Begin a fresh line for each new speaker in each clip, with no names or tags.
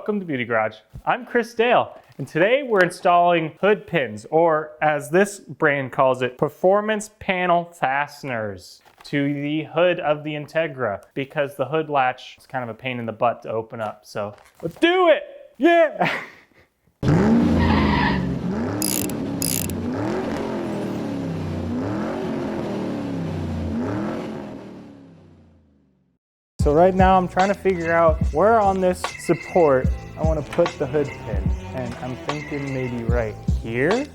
welcome to Beauty Garage. I'm Chris Dale, and today we're installing hood pins, or as this brand calls it, performance panel fasteners to the hood of the Integra, because the hood latch is kind of a pain in the butt to open up. So let's do it! Yeah! So right now I'm trying to figure out where on this support I want to put the hood pin, and I'm thinking maybe right here.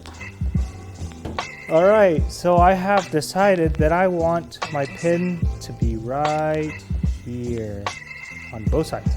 All right, so I have decided that I want my pin to be right here on both sides.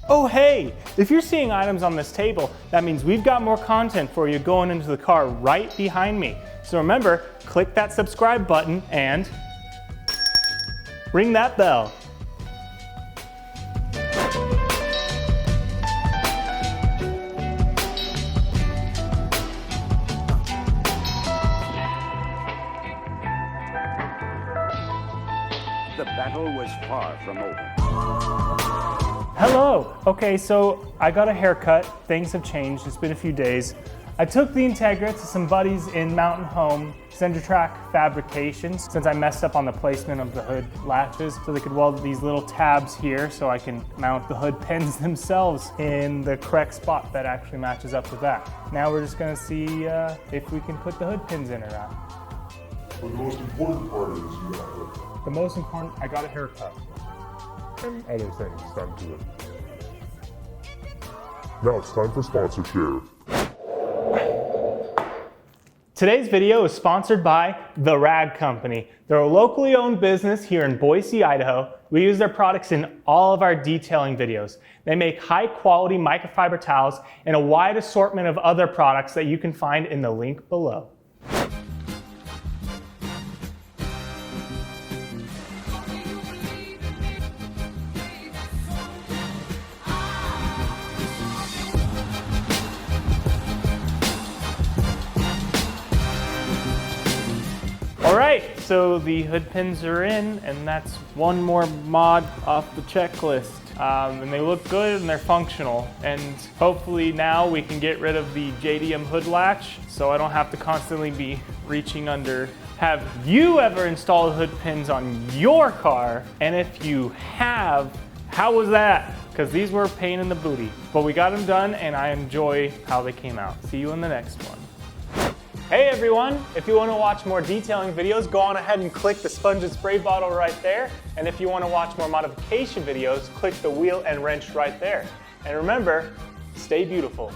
Oh hey, if you're seeing items on this table, that means we've got more content for you going into the car right behind me. So remember, click that subscribe button and ring that bell.
The battle was far from over.
Hello. Okay, so I got a haircut. Things have changed. It's been a few days. I took the Integra to some buddies in Mountain Home Track Fabrications, since I messed up on the placement of the hood latches, so they could weld these little tabs here so I can mount the hood pins themselves in the correct spot that actually matches up with that. Now we're just gonna see if we can put the hood pins in or not.
But the most important part is you got a haircut.
The most important, I got a haircut.
And other things done to it. Now it's time for sponsor share.
Today's video is sponsored by The Rag Company. They're a locally owned business here in Boise, Idaho. We use their products in all of our detailing videos. They make high quality microfiber towels and a wide assortment of other products that you can find in the link below. All right, so the hood pins are in, and that's one more mod off the checklist. And they look good and they're functional. And hopefully now we can get rid of the JDM hood latch, so I don't have to constantly be reaching under. Have you ever installed hood pins on your car? And if you have, how was that? Because these were a pain in the booty. But we got them done, and I enjoy how they came out. See you in the next one. Hey everyone, if you want to watch more detailing videos, go on ahead and click the sponge and spray bottle right there. And if you want to watch more modification videos, click the wheel and wrench right there. And remember, stay beautiful.